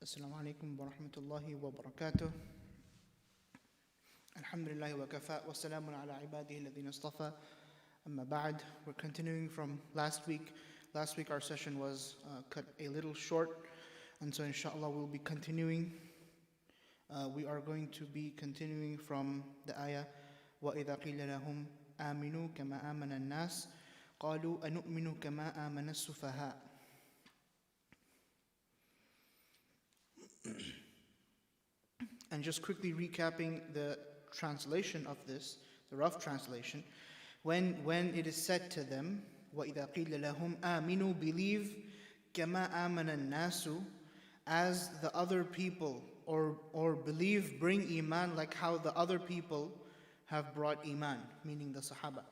Assalamu alaikum wa rahmatullahi wa barakatuh. Alhamdulillah wa kafa wa salamun ala ibadihi alladhina istafa. Amma ba'd. We're continuing from last week. Last week our session was cut a little short, and so inshallah we'll be continuing. We are going to be continuing from the ayah وَإِذَا قِيلَ لَهُمْ آمِنُوا كَمَا آمَنَ النَّاسِ قَالُوا أَنُؤْمِنُ كَمَا آمَنَ السُّفَهَاءُ. And just quickly recapping the translation of this, the rough translation, when it is said to them, وَإِذَا قِيلَ لَهُمْ آمِنُوا, believe, كَمَا آمَنَ النَّاسُ, as the other people, or believe, bring iman like how the other people have brought iman, meaning the Sahaba.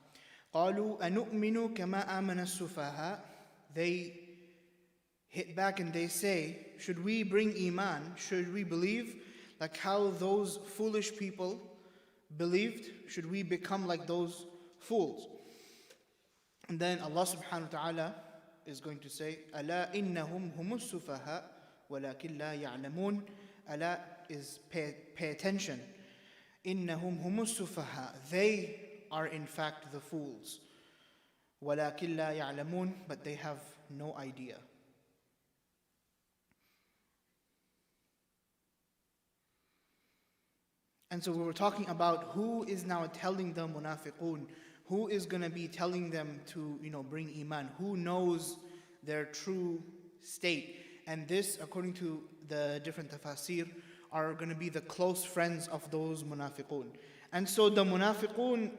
قَالُوا أَنُؤْمِنُ كَمَا آمَنَ السُّفَهَاءُ. They hit back and they say, should we bring iman, should we believe like how those foolish people believed? Should we become like those fools? And then Allah subhanahu wa ta'ala is going to say, أَلَا إِنَّهُمْ هُمُ السُّفَهَاءُ وَلَكِنْ لَا يَعْلَمُونَ. أَلَا is pay attention. إِنَّهُمْ هُمُ السُّفَهَاءُ. They are in fact the fools. وَلَكِنْ لَا يَعْلَمُونَ. But they have no idea. And so we were talking about who is now telling the Munafiqoon, who is going to be telling them to, bring iman, who knows their true state. And this, according to the different tafasir, are going to be the close friends of those Munafiqoon. And so the Munafiqoon,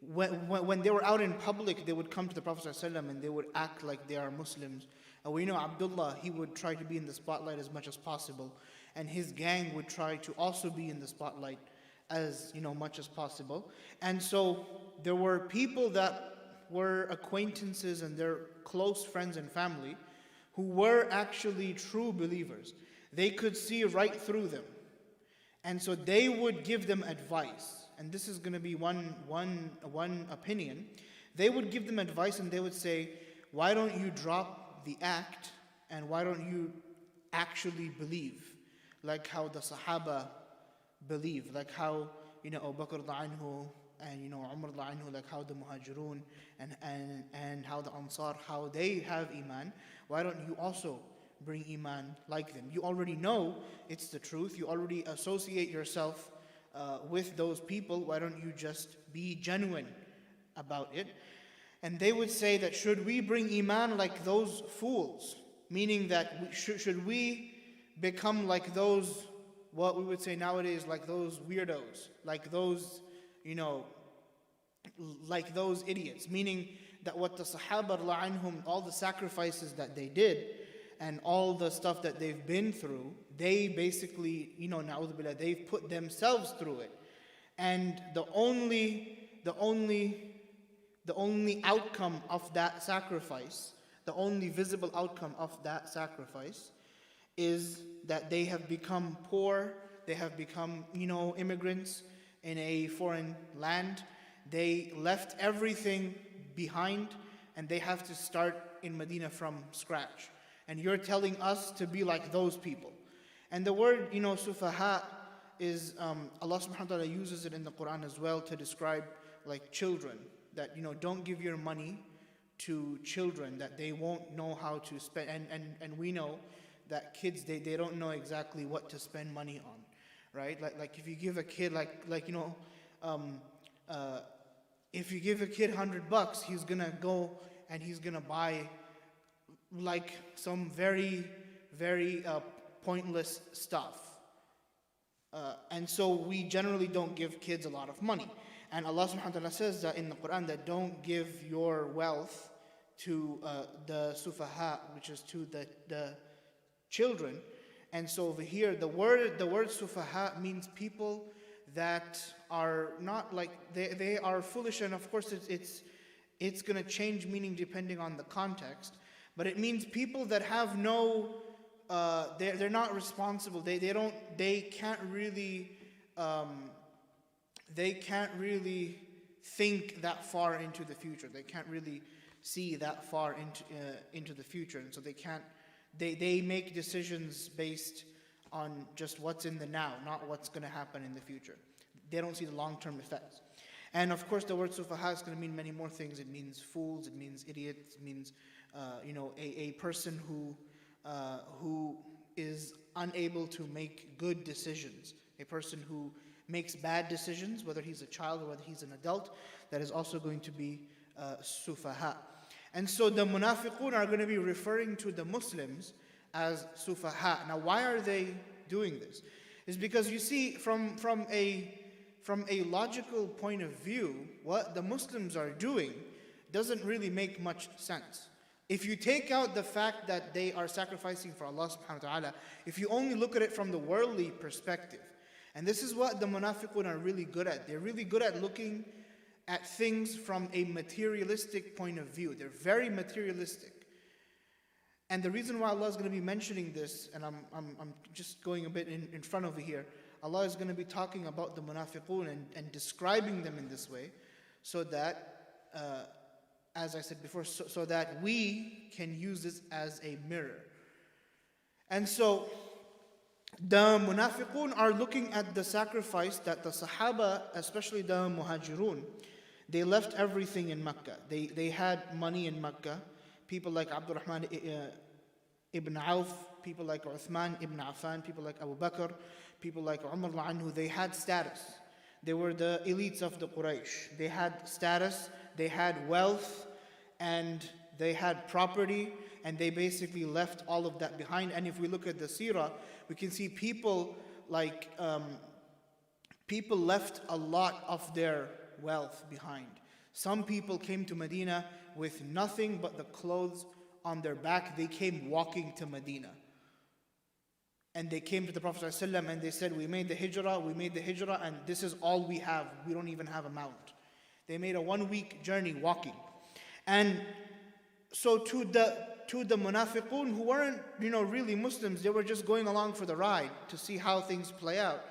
when they were out in public, they would come to the Prophet ﷺ and they would act like they are Muslims. And we know Abdullah, he would try to be in the spotlight as much as possible. And his gang would try to also be in the spotlight as much as possible. And so there were people that were acquaintances and their close friends and family who were actually true believers. They could see right through them. And so they would give them advice. And this is going to be one opinion. They would give them advice and they would say, why don't you drop the act and why don't you actually believe? Like how the Sahaba believe, like how Abu Bakr anhu and Umar anhu, like how the Muhajirun and how the Ansar, how they have iman. Why don't you also bring iman like them? You already know it's the truth. You already associate yourself with those people. Why don't you just be genuine about it? And they would say that should we bring iman like those fools? Meaning that should we become like those, what we would say nowadays, like those weirdos, like those, like those idiots. Meaning that what the Sahaba anhum, all the sacrifices that they did, and all the stuff that they've been through, they basically, na'udhu billah, they've put themselves through it. And the only outcome of that sacrifice, the only visible outcome of that sacrifice is that they have become poor, they have become, immigrants in a foreign land. They left everything behind and they have to start in Medina from scratch. And you're telling us to be like those people. And the word, sufaha is, Allah subhanahu wa ta'ala uses it in the Quran as well to describe like children. That, don't give your money to children that they won't know how to spend. And we know that kids, they don't know exactly what to spend money on, right? Like if you give a kid if you give a kid $100, he's gonna go and he's gonna buy like some very, very pointless stuff. And so we generally don't give kids a lot of money. And Allah subhanahu wa ta'ala says that in the Quran that don't give your wealth to the sufaha, which is to the children. And so over here, the word sufaha means people that are not like, they are foolish, and of course it's going to change meaning depending on the context, but it means people that have no, they're not responsible, they can't really think that far into the future, they can't really see that far into the future, and so they They make decisions based on just what's in the now, not what's going to happen in the future. They don't see the long-term effects. And of course, the word sufaha is going to mean many more things. It means fools, it means idiots, it means a person who is unable to make good decisions, a person who makes bad decisions, whether he's a child or whether he's an adult. That is also going to be sufaha. And so the Munafiqoon are going to be referring to the Muslims as sufaha. Now, why are they doing this? It's because you see, from a logical point of view, what the Muslims are doing doesn't really make much sense. If you take out the fact that they are sacrificing for Allah subhanahu wa ta'ala, if you only look at it from the worldly perspective, and this is what the Munafiqun are really good at. They're really good at looking at things from a materialistic point of view. They're very materialistic. And the reason why Allah is going to be mentioning this, and I'm just going a bit in front over here, Allah is going to be talking about the Munafiqun and describing them in this way, so that, as I said before, so that we can use this as a mirror. And so, the Munafiqun are looking at the sacrifice that the Sahaba, especially the Muhajirun, they left everything in Mecca. They had money in Mecca. People like Abdurrahman ibn Auf, people like Uthman ibn Affan, people like Abu Bakr, people like Umar anhu, they had status. They were the elites of the Quraysh. They had status, they had wealth, and they had property, and they basically left all of that behind. And if we look at the seerah, we can see people left a lot of their wealth behind. Some people came to Medina with nothing but the clothes on their back. They came walking to Medina. And they came to the Prophet ﷺ and they said, we made the hijrah, and this is all we have. We don't even have a mount. They made a 1-week journey walking. And so to the Munafiqun, who weren't, really Muslims, they were just going along for the ride to see how things play out.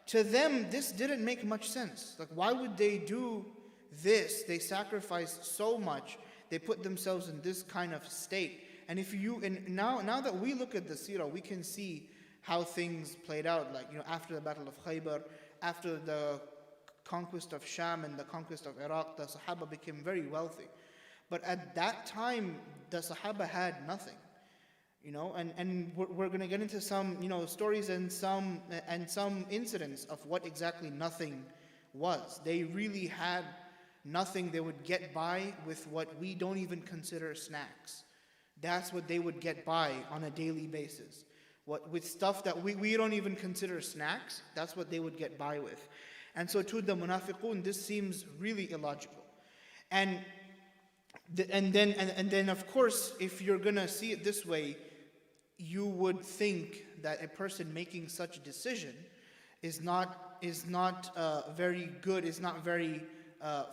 To them, this didn't make much sense. Like, why would they do this? They sacrificed so much. They put themselves in this kind of state. And now that we look at the seerah, we can see how things played out. Like, after the Battle of Khaybar, after the conquest of Sham and the conquest of Iraq, the Sahaba became very wealthy. But at that time, the Sahaba had nothing, and we're going to get into some, stories and some incidents of what exactly nothing was. They really had nothing. They would get by with what we don't even consider snacks. That's what they would get by on a daily basis. With stuff that we don't even consider snacks, that's what they would get by with. And so to the Munafiqun, this seems really illogical. And then of course, if you're gonna see it this way, you would think that a person making such a decision is not very good, is not very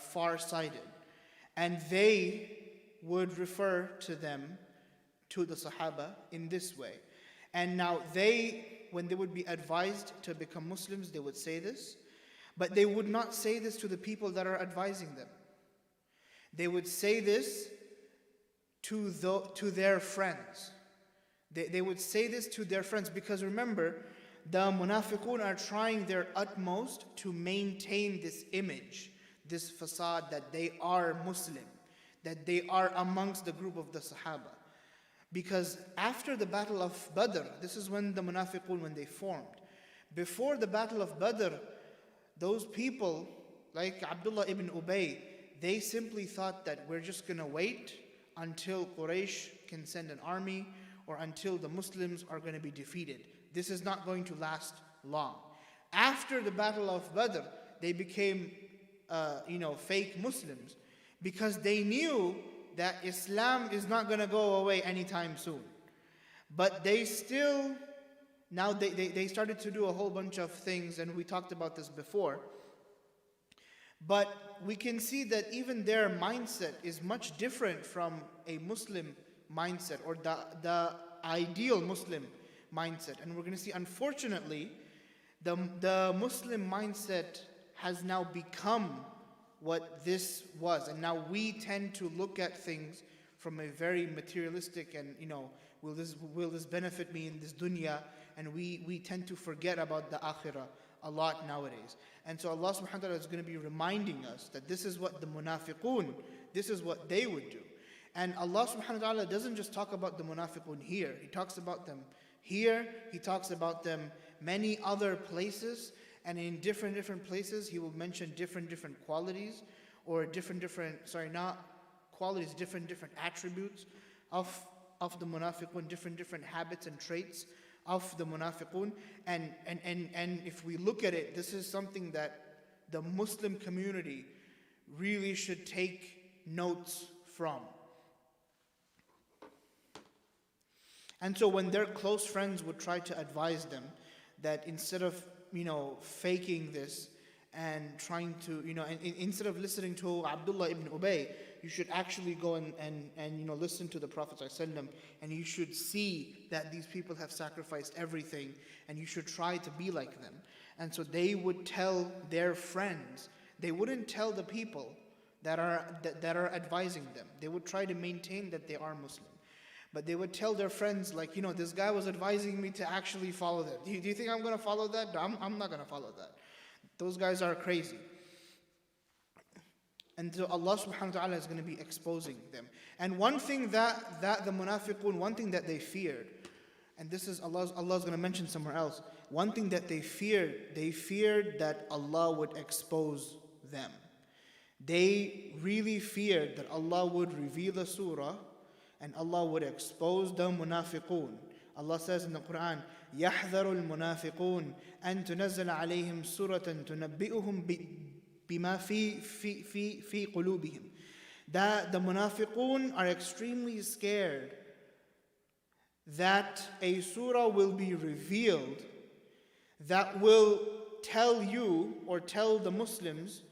far-sighted, and they would refer to the Sahaba in this way. And now when they would be advised to become Muslims, they would say this, but they would not say this to the people that are advising them. They would say this to their friends. They would say this to their friends, because remember, the Munafiqun are trying their utmost to maintain this image, this facade that they are Muslim, that they are amongst the group of the Sahaba. Because after the Battle of Badr, this is when the Munafiqun, when they formed. Before the Battle of Badr, those people, like Abdullah ibn Ubay, they simply thought that we're just going to wait until Quraysh can send an army, or until the Muslims are going to be defeated. This is not going to last long. After the Battle of Badr, they became, fake Muslims, because they knew that Islam is not going to go away anytime soon. But they still, now they started to do a whole bunch of things, and we talked about this before. But we can see that even their mindset is much different from a Muslim mindset, or the ideal Muslim mindset. And we're going to see, unfortunately, the Muslim mindset has now become what this was. And now we tend to look at things from a very materialistic and, Will this benefit me in this dunya? And we tend to forget about the akhirah a lot nowadays. And so Allah subhanahu wa ta'ala is going to be reminding us that this is what the Munafiqoon, this is what they would do. And Allah subhanahu wa ta'ala doesn't just talk about the Munafiqoon here. He talks about them here, He talks about them many other places, and in different places He will mention different qualities, or different attributes of the Munafiqun, different habits and traits of the Munafiqun. And if we look at it, this is something that the Muslim community really should take notes from. And so when their close friends would try to advise them that instead of, faking this and trying to, instead of listening to Abdullah ibn Ubay, you should actually go and listen to the Prophet ﷺ, and you should see that these people have sacrificed everything, and you should try to be like them. And so they would tell their friends. They wouldn't tell the people that are advising them. They would try to maintain that they are Muslim. But they would tell their friends, like, this guy was advising me to actually follow that. Do you think I'm going to follow that? No, I'm not going to follow that. Those guys are crazy. And so Allah subhanahu wa ta'ala is going to be exposing them. And one thing that the Munafiqun, one thing that they feared, and this is Allah's going to mention somewhere else, one thing that they feared that Allah would expose them. They really feared that Allah would reveal a surah and Allah would expose the Munafiqun. Allah says in the Quran, يَحْذَرُ الْمُنَافِقُونَ أَن تُنَزَّلَ عَلَيْهِمْ سُورَةً تُنَبِّئُهُم بِمَا فِي قُلُوبِهِمْ. That the Munafiqun are extremely scared that a surah will be revealed that will tell you or tell the Muslims,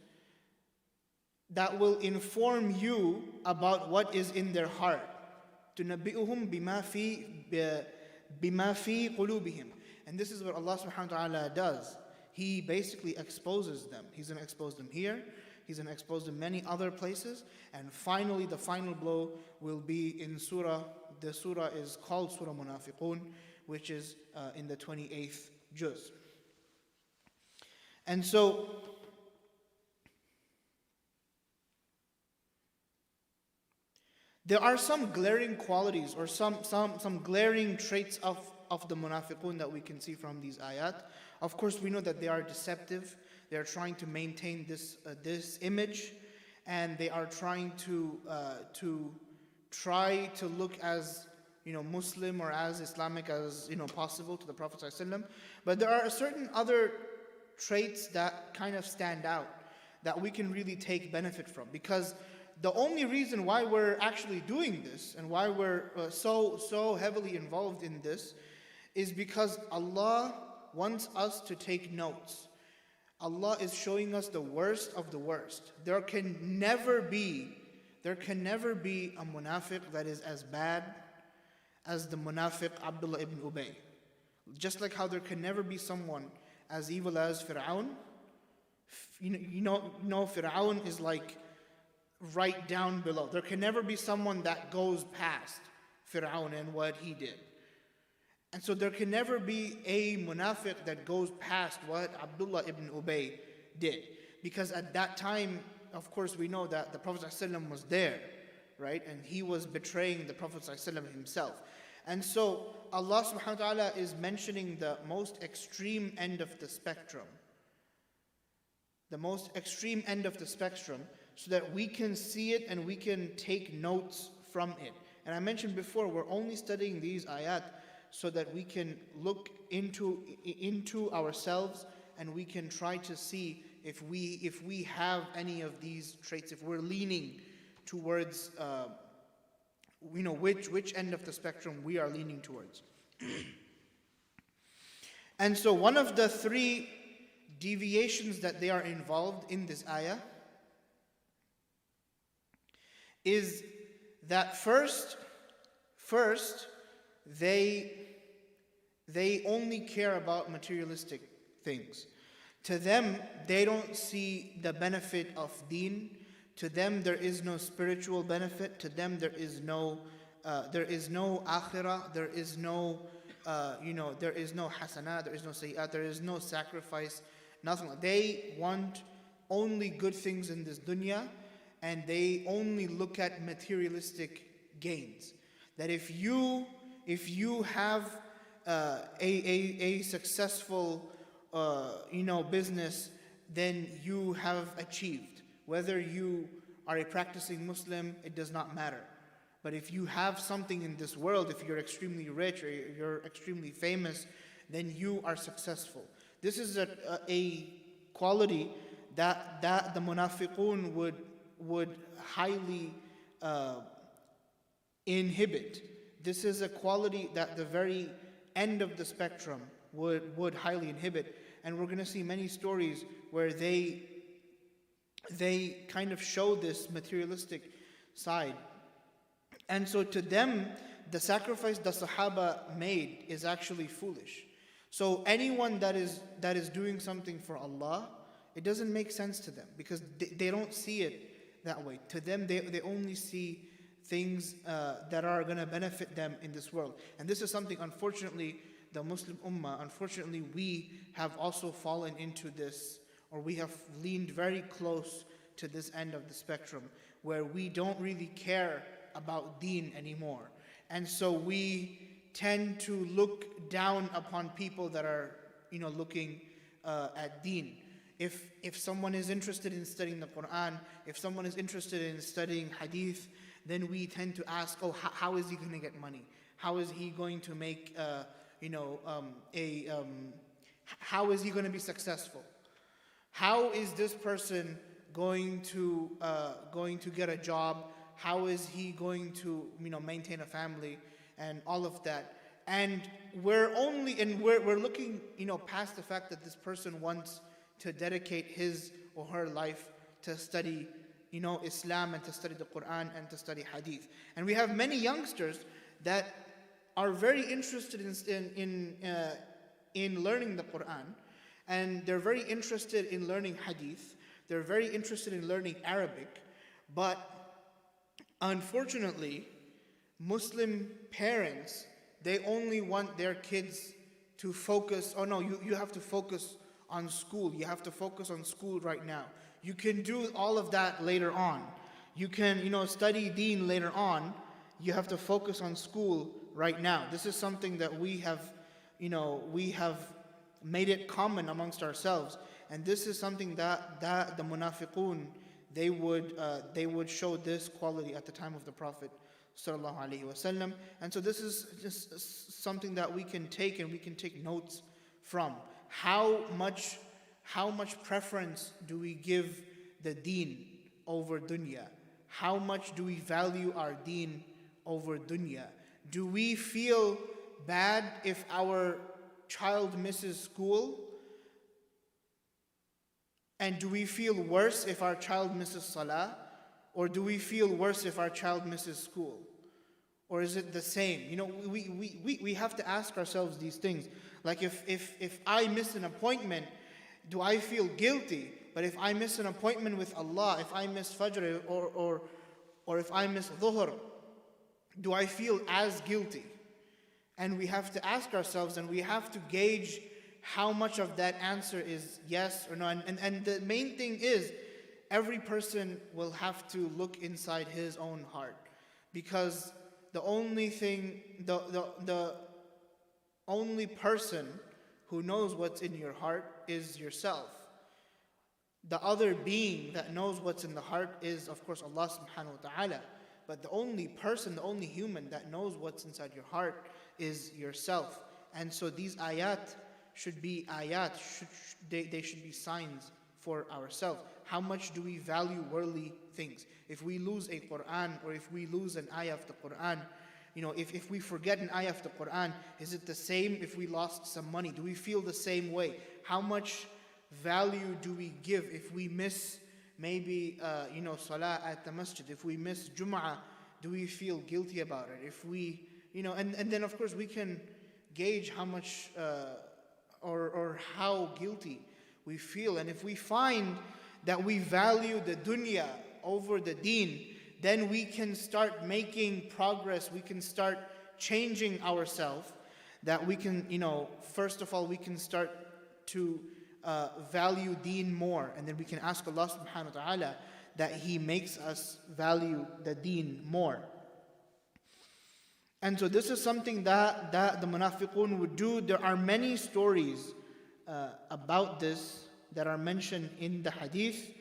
that will inform you about what is in their heart. تُنَبِّئُهُم بِمَا فِي قُلُوبِهِمْ. And this is what Allah subhanahu wa ta'ala does. He basically exposes them. He's going to expose them here. He's going to expose them many other places. And finally, the final blow will be in surah. The surah is called Surah Munafiqun, which is in the 28th juz. And so, there are some glaring qualities or some glaring traits of the Munafiqun that we can see from these ayat. Of course, we know that they are deceptive. They are trying to maintain this image, and they are trying to look as Muslim or as Islamic as possible to the Prophet ﷺ. But there are certain other traits that kind of stand out that we can really take benefit from, because the only reason why we're actually doing this and why we're so heavily involved in this is because Allah wants us to take notes. Allah is showing us the worst of the worst. There can never be a munafiq that is as bad as the munafiq Abdullah ibn Ubay. Just like how there can never be someone as evil as Fir'aun. Fir'aun is like right down below. There can never be someone that goes past Fir'aun and what he did. And so there can never be a munafiq that goes past what Abdullah ibn Ubay did. Because at that time, of course, we know that the Prophet ﷺ was there, right? And he was betraying the Prophet ﷺ himself. And so Allah subhanahu wa ta'ala is mentioning the most extreme end of the spectrum. The most extreme end of the spectrum, so that we can see it and we can take notes from it. And I mentioned before, we're only studying these ayat so that we can look into ourselves and we can try to see if we have any of these traits, if we're leaning towards which end of the spectrum we are leaning towards. And so one of the three deviations that they are involved in this ayah is that first they only care about materialistic things. To them, they don't see the benefit of Deen. To them, there is no spiritual benefit. To them, there is no there is no akhirah, there is no, there is no hasanah, there is no sayyat, there is no sacrifice, nothing. They want only good things in this dunya, and they only look at materialistic gains. That if you have a successful business, then you have achieved. Whether you are a practicing Muslim, it does not matter. But if you have something in this world, if you're extremely rich or you're extremely famous, then you are successful. This is a quality that the Munafiqoon would highly inhibit. This is a quality that the very end of the spectrum would highly inhibit. And we're going to see many stories where they kind of show this materialistic side. And so to them, the sacrifice the Sahaba made is actually foolish. So anyone that is doing something for Allah, it doesn't make sense to them, because they don't see it that way. To them, they only see things that are going to benefit them in this world. And this is something, unfortunately, the Muslim Ummah, unfortunately, we have also fallen into this, or we have leaned very close to this end of the spectrum, where we don't really care about Deen anymore. And so we tend to look down upon people that are, looking at Deen. If someone is interested in studying the Quran, if someone is interested in studying Hadith, then we tend to ask, how is he going to get money? How is he going to make, how is he going to be successful? How is this person going to get a job? How is he going to, maintain a family and all of that? And we're looking, past the fact that this person wants to dedicate his or her life to study, Islam, and to study the Quran, and to study Hadith. And we have many youngsters that are very interested in learning the Quran, and they're very interested in learning Hadith. They're very interested in learning Arabic, but unfortunately, Muslim parents, they only want their kids to focus. Oh no, you have to focus on school. You have to focus on school right now. You can do all of that later on. You can, study Deen later on. You have to focus on school right now. This is something that we have made it common amongst ourselves. And this is something that the Munafiqoon, they would show this quality at the time of the Prophet sallallahu alaihi wasallam. And so this is just something that we can take, and we can take notes from. How much preference do we give the Deen over dunya? How much do we value our Deen over dunya? Do we feel bad if our child misses school? And do we feel worse if our child misses salah? Or do we feel worse if our child misses school? Or is it the same? We have to ask ourselves these things. Like if I miss an appointment, do I feel guilty? But if I miss an appointment with Allah, if I miss Fajr or if I miss Dhuhr, do I feel as guilty? And we have to ask ourselves, and we have to gauge how much of that answer is yes or no. And the main thing is, every person will have to look inside his own heart, because the only person who knows what's in your heart is yourself. The other being that knows what's in the heart is, of course, Allah subhanahu wa ta'ala. But the only person, the only human that knows what's inside your heart is yourself. And so these ayat should be they should be signs for ourselves. How much do we value worldly things? If we lose a Quran, or if we lose an ayah of the Quran, if we forget an ayah of the Quran, is it the same if we lost some money? Do we feel the same way? How much value do we give if we miss maybe salah at the masjid? If we miss Jum'ah, do we feel guilty about it? If we, and then of course we can gauge how much or how guilty we feel. And if we find that we value the dunya over the Deen, then we can start making progress, we can start changing ourselves, that we can, first of all, we can start to value Deen more, and then we can ask Allah subhanahu wa ta'ala that He makes us value the Deen more. And so this is something that the Munafiqoon would do. There are many stories about this that are mentioned in the hadith.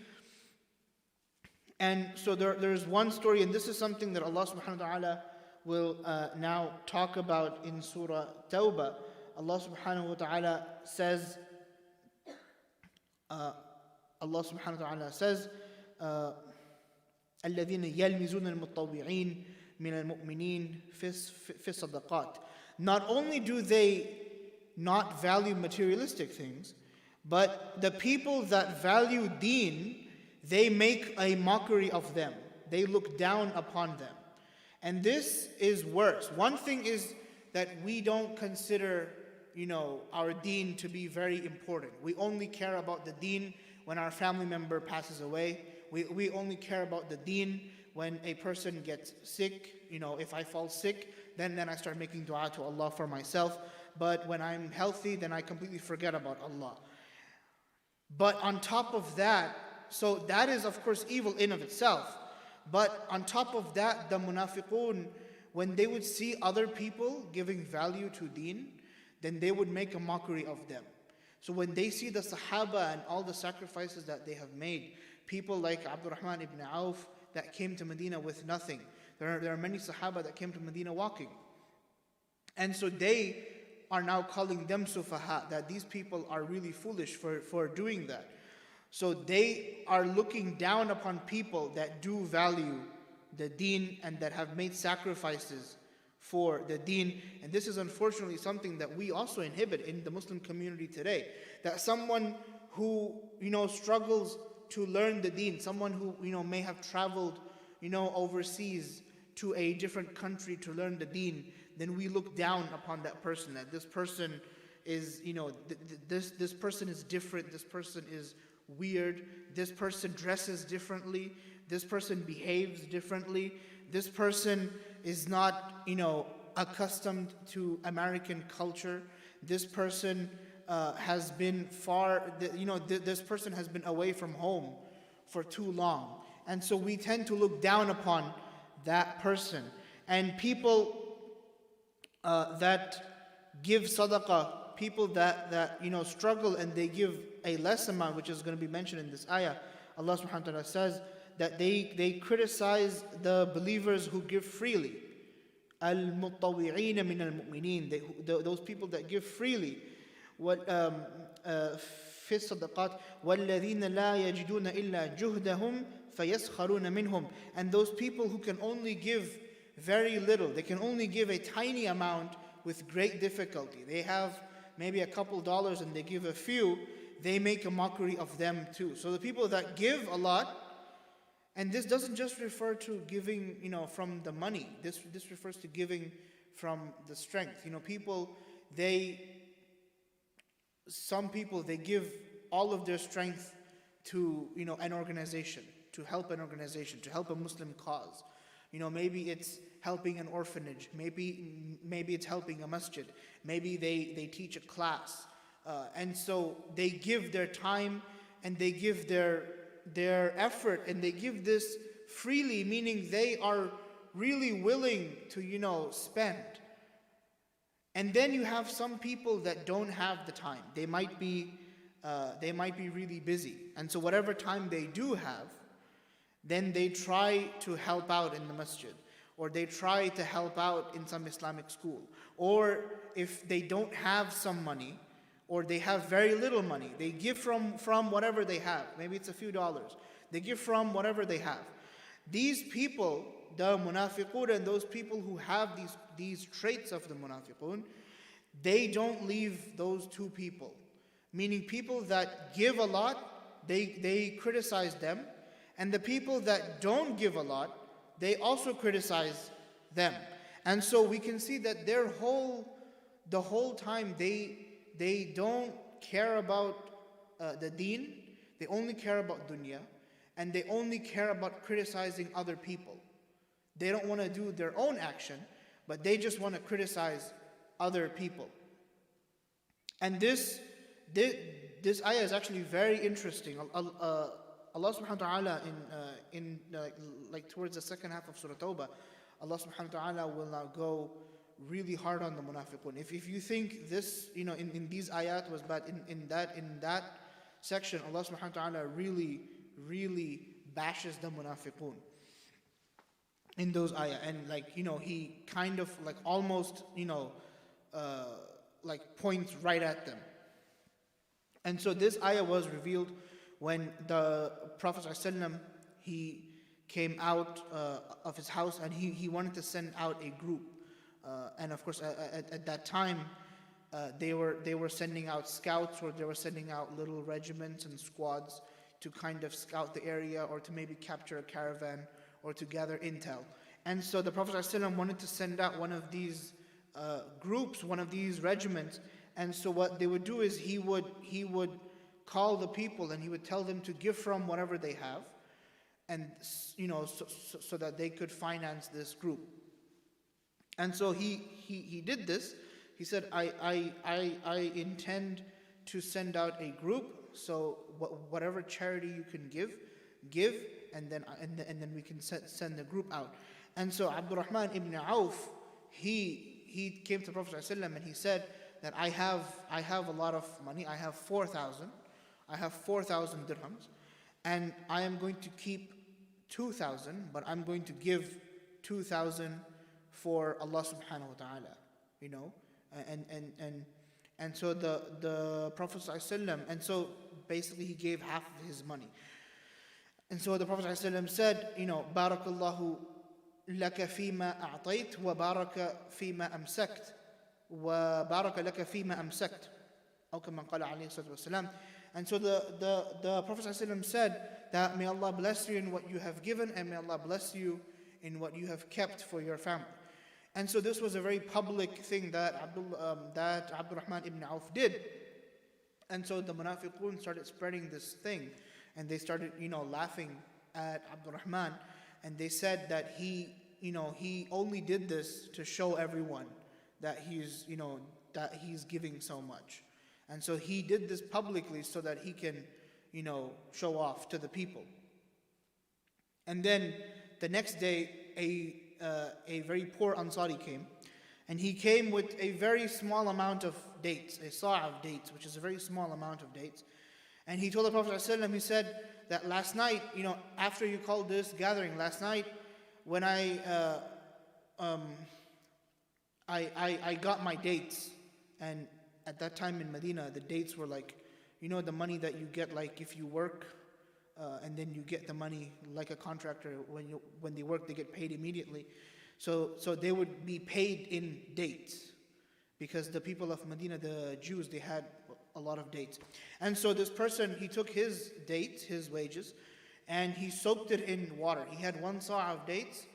And so there's one story, and this is something that Allah subhanahu wa ta'ala will now talk about in Surah Tawbah. Allah subhanahu wa ta'ala says, الَّذِينَ يَلْمِزُونَ الْمُطَّوِّعِينَ مِنَ الْمُؤْمِنِينَ فِي الصَّدَقَاتِ. Not only do they not value materialistic things, but the people that value Deen, they make a mockery of them. They look down upon them. And this is worse. One thing is that we don't consider, our Deen to be very important. We only care about the Deen when our family member passes away. We only care about the Deen when a person gets sick. If I fall sick, then I start making dua to Allah for myself. But when I'm healthy, then I completely forget about Allah. But on top of that, so that is of course evil in of itself. But on top of that, the Munafiqoon, when they would see other people giving value to Deen, then they would make a mockery of them. So when they see the Sahaba and all the sacrifices that they have made, people like Abdurrahman ibn Auf that came to Medina with nothing. There are many Sahaba that came to Medina walking. And so they are now calling them sufaha, that these people are really foolish for doing that. So they are looking down upon people that do value the Deen and that have made sacrifices for the Deen. And this is unfortunately something that we also inhibit in the Muslim community today. That someone who, struggles to learn the Deen, someone who, may have traveled, overseas to a different country to learn the Deen, then we look down upon that person, that this person is, this person is different, this person is weird, this person dresses differently, this person behaves differently, this person is not, accustomed to American culture, this person has been this person has been away from home for too long. And so we tend to look down upon that person. And people that give sadaqah, people that struggle and they give a less amount, which is going to be mentioned in this ayah, Allah subhanahu wa ta'ala says that they criticize the believers who give freely. Al-muttawwi'een min al-mu'mineen, those people that give freely. في الصدقات والذين لا يجدون إلا جهدهم فيسخرون منهم. And those people who can only give very little, they can only give a tiny amount with great difficulty. They have maybe a couple dollars and they give a few, they make a mockery of them too. So the people that give a lot, and this doesn't just refer to giving, from the money. This refers to giving from the strength. Some people they give all of their strength to an organization, to help an organization, to help a Muslim cause. Maybe it's helping an orphanage, maybe it's helping a masjid, maybe they teach a class, and so they give their time and they give their effort and they give this freely, meaning they are really willing to spend. And then you have some people that don't have the time. They might be really busy, and so whatever time they do have, then they try to help out in the masjid, or they try to help out in some Islamic school. Or if they don't have some money, or they have very little money, they give from whatever they have. Maybe it's a few dollars. They give from whatever they have. These people, the Munafiqun, and those people who have these traits of the Munafiqun, they don't leave those two people. Meaning people that give a lot, they criticize them. And the people that don't give a lot, they also criticize them. And so we can see that the whole time they don't care about the Deen, they only care about dunya, and they only care about criticizing other people. They don't want to do their own action, but they just want to criticize other people. And this ayah is actually very interesting. Allah subhanahu wa ta'ala in like towards the second half of Surah Tawbah, Allah subhanahu wa ta'ala will now go really hard on the Munafiqun. If you think this, in these ayat was bad, in that section, Allah subhanahu wa ta'ala really bashes the Munafiqun in those ayah. And he kind of almost, points right at them. And so this ayah was revealed when the Prophet ﷺ, he came out of his house, and he wanted to send out a group. And of course, at that time, they were sending out scouts, or they were sending out little regiments and squads to kind of scout the area, or to maybe capture a caravan, or to gather intel. And so the Prophet ﷺ wanted to send out one of these groups, one of these regiments. And so what they would do is he would call the people, and he would tell them to give from whatever they have, and so that they could finance this group. And so he did this. He said, I intend to send out a group, so whatever charity you can give, and then we can send the group out. And so Abdurrahman ibn Auf, he came to the Prophet ﷺ, and he said that I have a lot of money. I have 4,000 dirhams, and I am going to keep 2,000, but I'm going to give 2,000 for Allah subhanahu wa ta'ala, and so the Prophet ﷺ, and so basically he gave half of his money. And so the Prophet ﷺ said, Barakallahu laka fima a'tayt wa baraka fima amsakt wa baraka laka fima amsakt, aw kama qala alayhi salatu wasalam. And so the Prophet ﷺ said that may Allah bless you in what you have given, and may Allah bless you in what you have kept for your family. And so this was a very public thing that Abdurrahman ibn Auf did. And so the Munafiqoon started spreading this thing, and they started laughing at Abdurrahman, and they said that he only did this to show everyone that he's giving so much. And so he did this publicly so that he can show off to the people. And then the next day, a very poor Ansari came, and he came with a very small amount of dates, a sa' of dates, which is a very small amount of dates. And he told the Prophet ﷺ, he said that last night, after you called this gathering, last night when I got my dates, and at that time in Medina, the dates were like, the money that you get like if you work, and then you get the money like a contractor. When they work, they get paid immediately. So they would be paid in dates, because the people of Medina, the Jews, they had a lot of dates. And so this person, he took his dates, his wages, and he soaked it in water. He had one sa' of dates,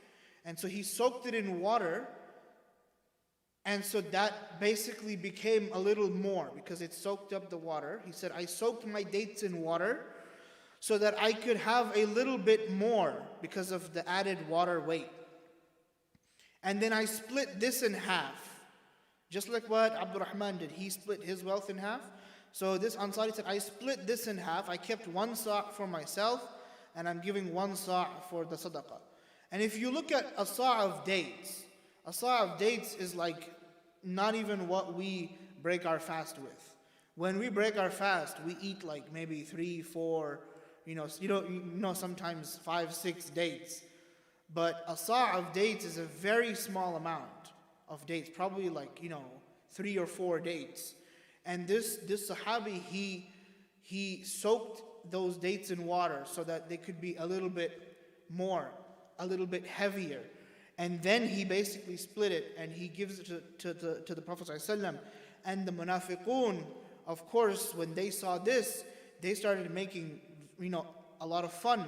and so he soaked it in water, and so that basically became a little more, because it soaked up the water. He said, I soaked my dates in water so that I could have a little bit more because of the added water weight. And then I split this in half, just like what Abdurrahman did. He split his wealth in half. So this Ansari said, I split this in half. I kept one sa' for myself, and I'm giving one sa' for the sadaqah. And if you look at a sa' of dates is like not even what we break our fast with. When we break our fast, we eat like maybe 3, 4, sometimes 5, 6 dates. But a sa' of dates is a very small amount of dates, probably like 3 or 4 dates. And this Sahabi, he soaked those dates in water so that they could be a little bit more, a little bit heavier. And then he basically split it, and he gives it to the Prophet ﷺ. And the Munafiqoon, of course, when they saw this, they started making a lot of fun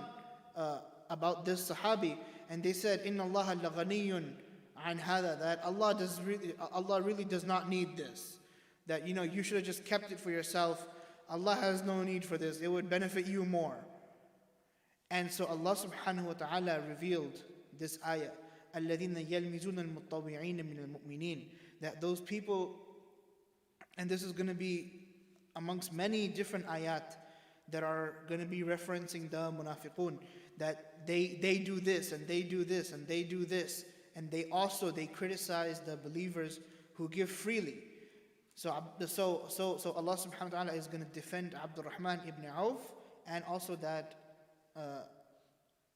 about this Sahabi. And they said, Inna Allah laghaniyun an hada, that Allah really does not need this. That you should have just kept it for yourself. Allah has no need for this. It would benefit you more. And so Allah subhanahu wa ta'ala revealed this ayah. الَّذِينَ يَلْمِزُونَ الْمُطَّوِّعِينَ مِنَ الْمُؤْمِنِينَ, that those people, and this is going to be amongst many different ayat that are going to be referencing the Munafiqoon, that they do this and they do this and they do this, and they criticize the believers who give freely. So Allah subhanahu wa ta'ala is going to defend Abdul Rahman ibn Auf and also that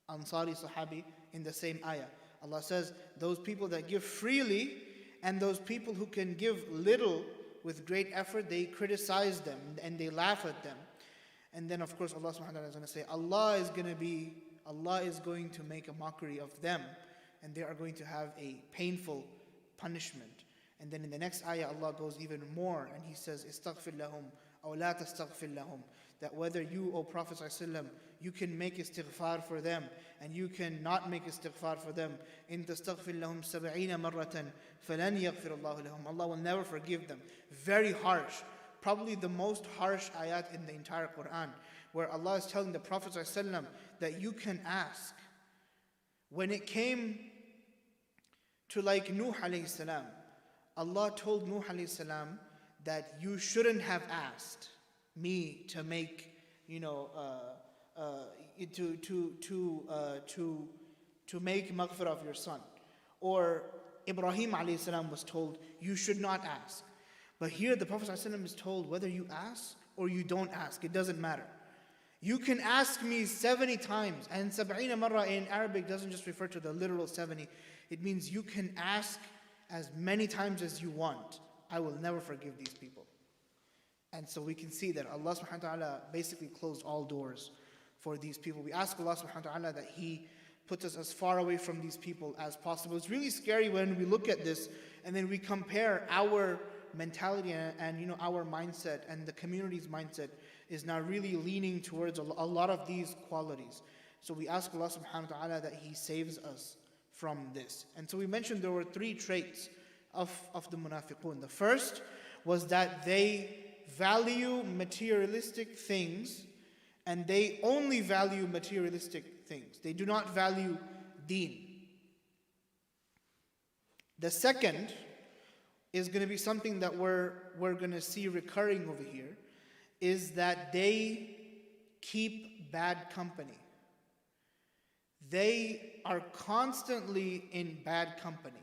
Ansari Sahabi in the same ayah. Allah says, those people that give freely and those people who can give little with great effort, they criticize them and they laugh at them. And then of course Allah subhanahu wa ta'ala is going to say, Allah is going to make a mockery of them, and they are going to have a painful punishment. And then in the next ayah, Allah goes even more, and He says, "Istaghfir lahum, aw la tastaghfir lahum." That whether you, O Prophet ﷺ, you can make istighfar for them, and you can not make istighfar for them. In tastaghfir lahum 70 marratan, falan yaghfir Allah lahum. Allah will never forgive them. Very harsh. Probably the most harsh ayat in the entire Quran, where Allah is telling the Prophet ﷺ that you can ask. When it came to like Nuh alayhi salam, Allah told Nuh alayhi salam that you shouldn't have asked me to make, to make maghfirah of your son. Or Ibrahim alayhi salam was told, you should not ask. But here the Prophet ﷺ is told, whether you ask or you don't ask, it doesn't matter. You can ask me 70 times. And 70 marra in Arabic doesn't just refer to the literal 70. It means you can ask as many times as you want. I will never forgive these people. And so we can see that Allah subhanahu wa ta'ala basically closed all doors for these people. We ask Allah subhanahu wa ta'ala that He puts us as far away from these people as possible. It's really scary when we look at this and then we compare our mentality and our mindset, and the community's mindset is now really leaning towards a lot of these qualities. So we ask Allah subhanahu wa ta'ala that He saves us from this. And so we mentioned there were 3 traits of the Munafiqoon. The first was that they value materialistic things, and they only value materialistic things. They do not value Deen. The second is going to be something that we're going to see recurring over here, is that they keep bad company. They are constantly in bad company.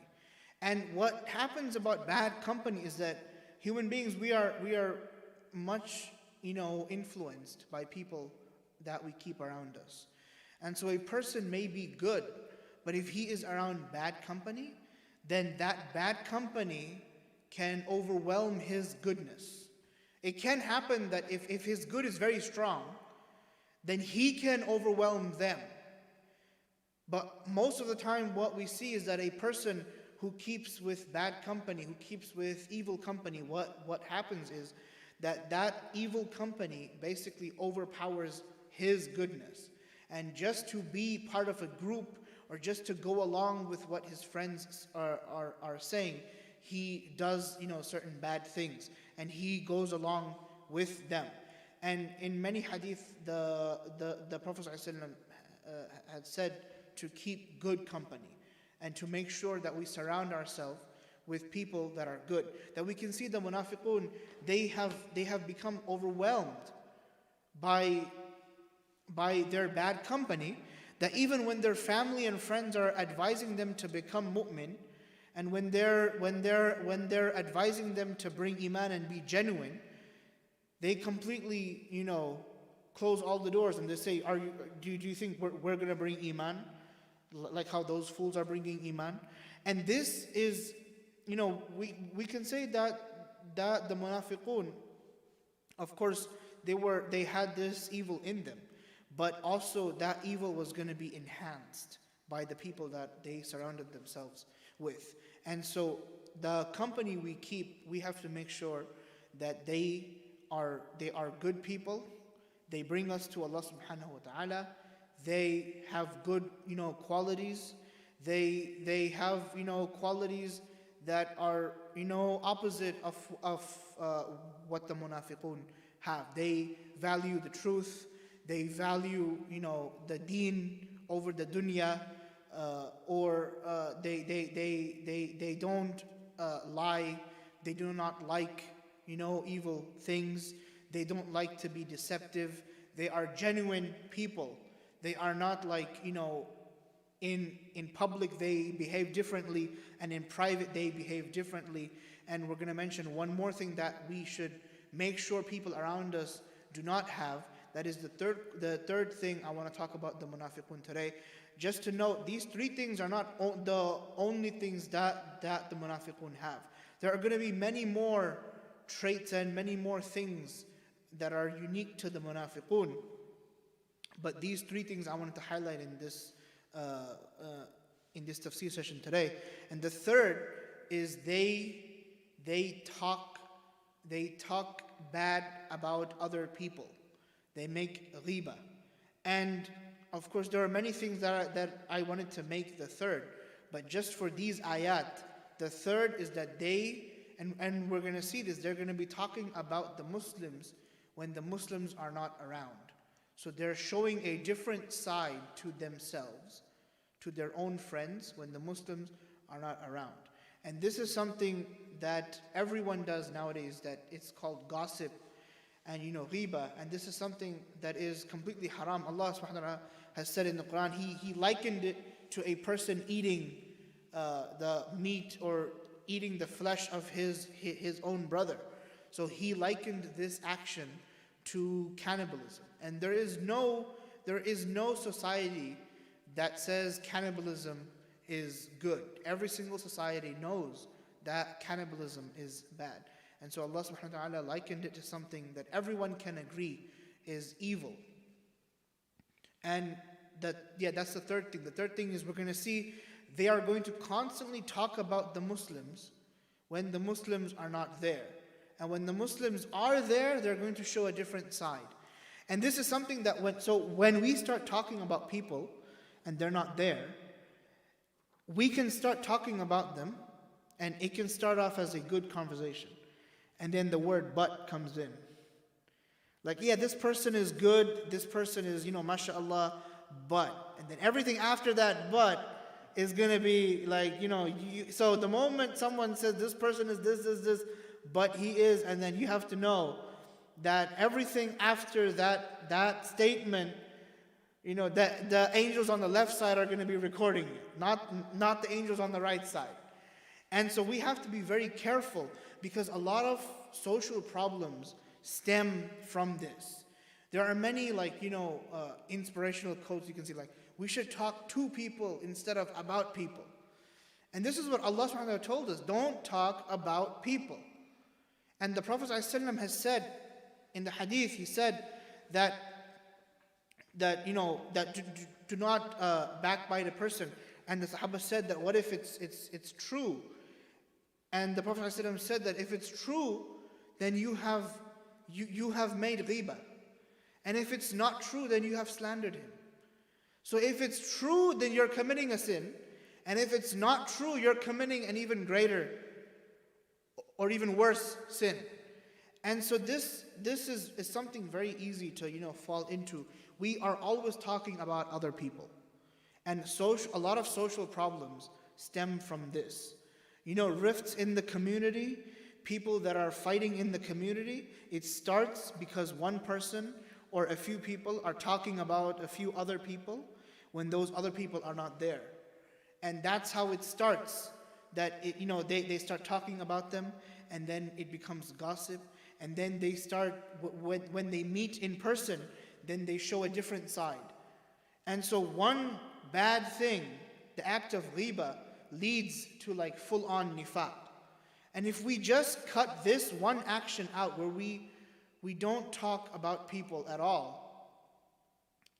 And what happens about bad company is that human beings, we are much, influenced by people that we keep around us. And so a person may be good, but if he is around bad company, then that bad company can overwhelm his goodness. It can happen that if his good is very strong, then he can overwhelm them. But most of the time what we see is that a person who keeps with bad company, who keeps with evil company, what happens is that evil company basically overpowers his goodness. And just to be part of a group, or just to go along with what his friends are saying, he does certain bad things, and he goes along with them. And in many hadith, the Prophet ﷺ had said to keep good company and to make sure that we surround ourselves with people that are good. That we can see the Munafiqoon, they have become overwhelmed by their bad company, that even when their family and friends are advising them to become mu'min, and when they're advising them to bring iman and be genuine, they completely close all the doors and they say, do you think we're going to bring iman, like how those fools are bringing iman? And this is, we can say that the Munafiqoon, of course, they had this evil in them, but also that evil was going to be enhanced by the people that they surrounded themselves with. And so the company we keep, we have to make sure that they are good people. They bring us to Allah subhanahu wa ta'ala. They have good qualities. They have qualities that are opposite of what the Munafiqoon have. They value the truth. They value the Deen over the dunya. or they don't lie. They do not like, evil things. They don't like to be deceptive. They are genuine people. They are not like, in public they behave differently, and in private they behave differently. And we're going to mention one more thing that we should make sure people around us do not have. That is the third thing I want to talk about the Munafiqun today. Just to note, these three things are not the only things that the Munafiqun have. There are going to be many more traits and many more things that are unique to the Munafiqun. But these three things I wanted to highlight in this tafsir session today. And the third is they talk bad about other people. They make gheebah. And of course there are many things that I wanted to make the third, but just for these ayat, the third is that and we're going to see this, they're going to be talking about the Muslims when the Muslims are not around. So they're showing a different side to themselves, to their own friends, when the Muslims are not around. And this is something that everyone does nowadays, that it's called gossip and gheebah. And this is something that is completely haram. Allah subhanahu wa ta'ala has said in the Quran, He likened it to a person eating the meat or eating the flesh of his own brother. So He likened this action to cannibalism. And there is no society that says cannibalism is good. Every single society knows that cannibalism is bad. And so Allah subhanahu wa ta'ala likened it to something that everyone can agree is evil. And that's the third thing. The third thing is we're going to see they are going to constantly talk about the Muslims when the Muslims are not there. And when the Muslims are there, they're going to show a different side. And this is something that when we start talking about people and they're not there, we can start talking about them, and it can start off as a good conversation. And then the word but comes in. Like, yeah, this person is good, this person is, mashallah, but. And then everything after that but is going to be like, so the moment someone says this person is this, but he is, and then you have to know that everything after that statement, that the angels on the left side are going to be recording it, not the angels on the right side. And so we have to be very careful, because a lot of social problems stem from this. There are many inspirational quotes you can see, like, we should talk to people instead of about people. And this is what Allah subhanahu wa ta'ala told us, don't talk about people. And the Prophet ﷺ has said in the hadith, he said that do not backbite a person. And the Sahaba said that what if it's true? And the Prophet ﷺ said that if it's true, then you have made gheebah. And if it's not true, then you have slandered him. So if it's true, then you're committing a sin. And if it's not true, you're committing an even greater or even worse sin. And so this is something very easy to fall into. We are always talking about other people. And a lot of social problems stem from this. Rifts in the community, people that are fighting in the community, it starts because one person or a few people are talking about a few other people when those other people are not there. And that's how it starts. That they start talking about them, and then it becomes gossip, and then they start, when they meet in person, then they show a different side. And so one bad thing, the act of gheebah, leads to full-on nifaq. And if we just cut this one action out, where we don't talk about people at all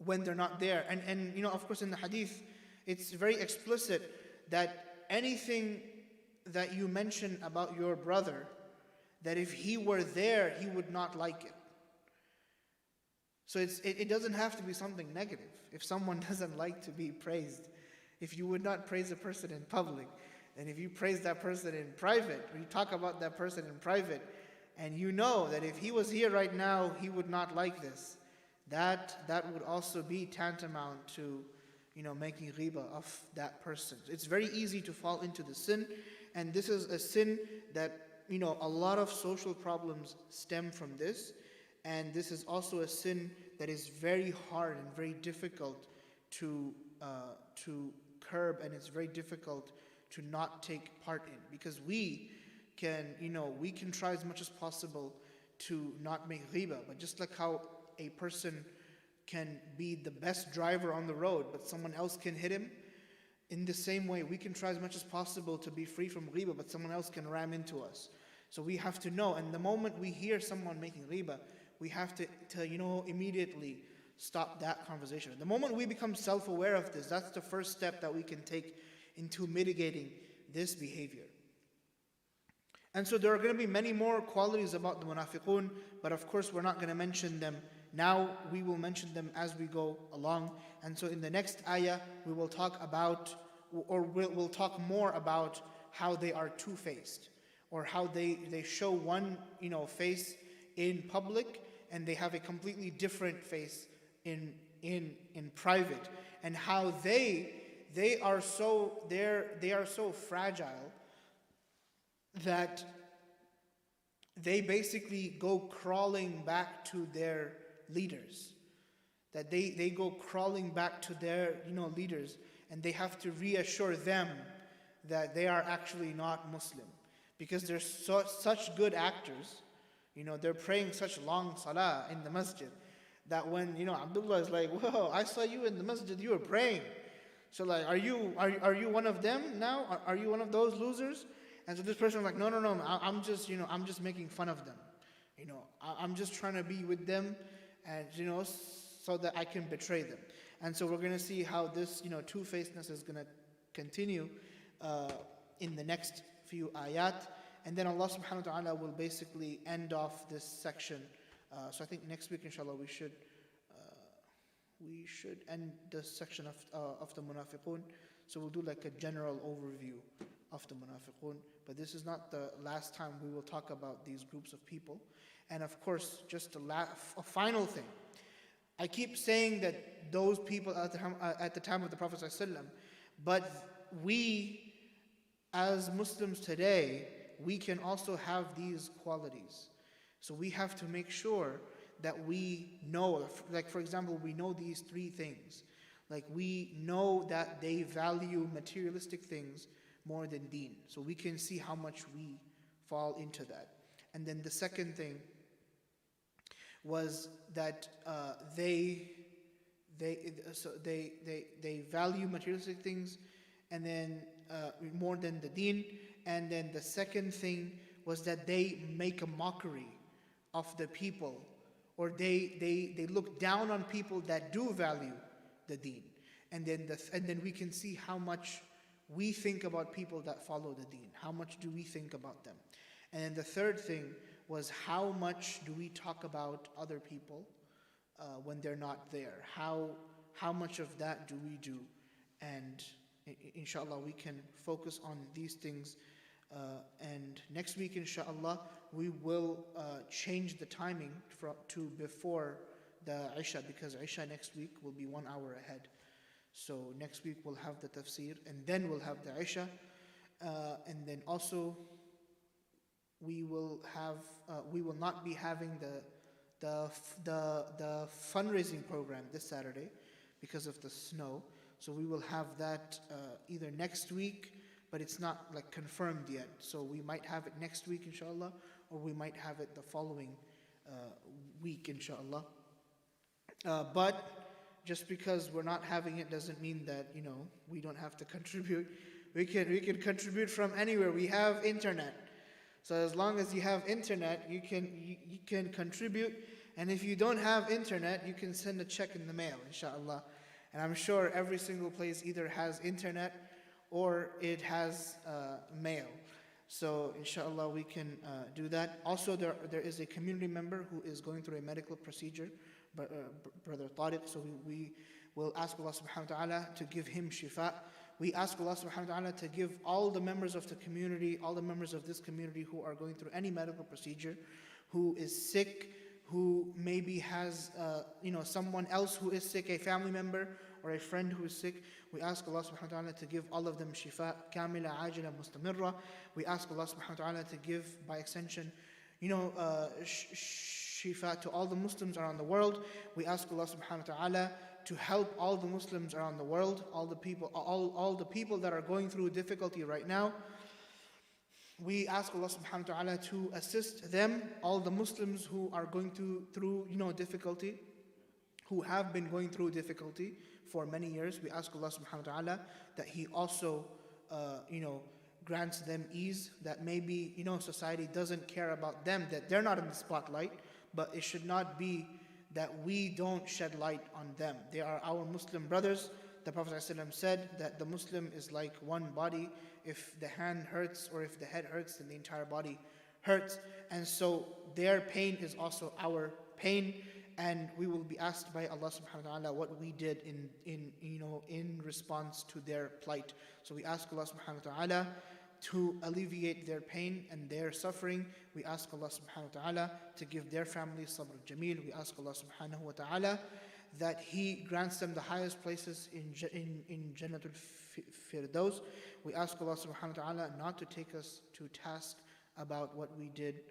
when they're not there, and of course in the hadith it's very explicit that anything that you mention about your brother, that if he were there, he would not like it. So it doesn't have to be something negative. If someone doesn't like to be praised, if you would not praise a person in public, and if you praise that person in private, or you talk about that person in private, and you know that if he was here right now, he would not like this, that would also be tantamount to making gheebah of that person. It's very easy to fall into the sin, and this is a sin that, a lot of social problems stem from this, and this is also a sin that is very hard and very difficult to curb, and it's very difficult to not take part in, because we can try as much as possible to not make gheebah, but just like how a person can be the best driver on the road, but someone else can hit him, in the same way, we can try as much as possible to be free from gheebah, but someone else can ram into us. So we have to know, and the moment we hear someone making gheebah, we have to immediately stop that conversation. The moment we become self-aware of this, that's the first step that we can take into mitigating this behavior. And so there are going to be many more qualities about the Munafiqoon, but of course we're not going to mention them now. We will mention them as we go along. And so in the next ayah, we will talk about, or we'll talk more about how they are two-faced, or how they show one face in public, and they have a completely different face in private, and how they are so fragile that they basically go crawling back to their leaders. That they go crawling back to their leaders, and they have to reassure them that they are actually not Muslim, because they're such good actors. They're praying such long salah in the masjid, that when Abdullah is like, "Whoa, I saw you in the masjid, you were praying." So like, are you one of them now? Are you one of those losers? And so this person is like, no, I'm just making fun of them. I'm just trying to be with them, and so that I can betray them. And so we're going to see how this two-facedness is going to continue in the next few ayat. And then Allah subhanahu wa ta'ala will basically end off this section. So I think next week, inshallah, we should end the section of the Munafiqoon. So we'll do like a general overview of the Munafiqoon. But this is not the last time we will talk about these groups of people. And of course, just a final thing. I keep saying that those people at the time of the Prophet ﷺ, but we as Muslims today, we can also have these qualities. So we have to make sure that we know, like for example, we know these three things. Like we know that they value materialistic things more than Deen. So we can see how much we fall into that. And then the second thing was that they value materialistic things, and then more than the Deen. And then the second thing was that they make a mockery of the people, or they look down on people that do value the Deen. And then we can see how much we think about people that follow the Deen. How much do we think about them? And then the third thing was, how much do we talk about other people when they're not there? How much of that do we do? And inshallah, we can focus on these things. And next week, inshallah, we will change the timing to before the Isha, because Isha next week will be 1 hour ahead. So next week we'll have the tafsir, and then we'll have the Isha, and then also we will not be having the fundraising program this Saturday because of the snow. So we will have that either next week, but it's not like confirmed yet. So we might have it next week, inshallah, or we might have it the following week, inshallah. But just because we're not having it doesn't mean that we don't have to contribute. We can contribute from anywhere. We have internet, so as long as you have internet, you can contribute. And if you don't have internet, you can send a check in the mail, inshallah. And I'm sure every single place either has internet or it has mail. So inshallah we can do that. Also there is a community member who is going through a medical procedure, Brother Tariq. So we will ask Allah subhanahu wa ta'ala to give him shifa. We ask Allah subhanahu wa ta'ala to give all the members of the community, all the members of this community who are going through any medical procedure, who is sick, who maybe has someone else who is sick, a family member, or a friend who is sick, we ask Allah subhanahu wa ta'ala to give all of them shifa kamila ajila mustamirra. We ask Allah subhanahu wa ta'ala to give, by extension, shifa to all the Muslims around the world. We ask Allah subhanahu wa ta'ala to help all the Muslims around the world, all the people that are going through difficulty right now. We ask Allah subhanahu wa ta'ala to assist them, all the Muslims who are going through difficulty, who have been going through difficulty for many years. We ask Allah subhanahu wa ta'ala that He also grants them ease, that maybe society doesn't care about them, that they're not in the spotlight, but it should not be that we don't shed light on them. They are our Muslim brothers. The Prophet ﷺ said that the Muslim is like one body. If the hand hurts or if the head hurts, then the entire body hurts. And so their pain is also our pain, and we will be asked by Allah subhanahu wa ta'ala what we did in response to their plight. So we ask Allah subhanahu wa ta'ala to alleviate their pain and their suffering. We ask Allah subhanahu wa ta'ala to give their families sabr jameel. We ask Allah subhanahu wa ta'ala that He grants them the highest places in Jannatul Firdaus. We ask Allah subhanahu wa ta'ala not to take us to task about what we did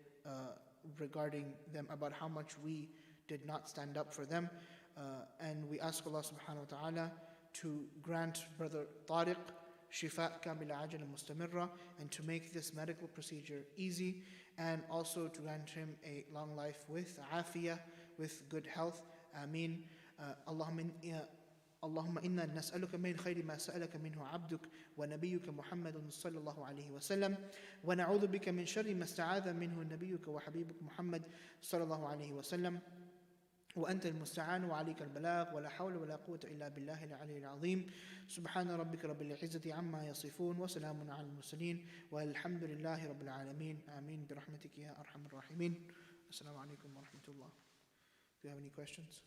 regarding them, about how much we did not stand up for them. And we ask Allah subhanahu wa ta'ala to grant Brother Tariq shifa kamila ajala mustamirra, and to make this medical procedure easy, and also to grant him a long life with afiyah, with good health. Ameen. اللهم إنا نسألك من خير ما سألك منه عبدك ونبيك محمد صلى الله عليه وسلم ونعوذ بك من شر ما استعاذ منه نبيك وحبيبك محمد صلى الله عليه وسلم وأنت المستعان وعليك البلاغ ولا حول ولا قوة إلا بالله العلي العظيم سبحان ربك رب العزة عما يصفون وسلام على المرسلين والحمد لله رب العالمين آمين برحمتك يا أرحم الراحمين. السلام عليكم ورحمة الله. Do you have any questions?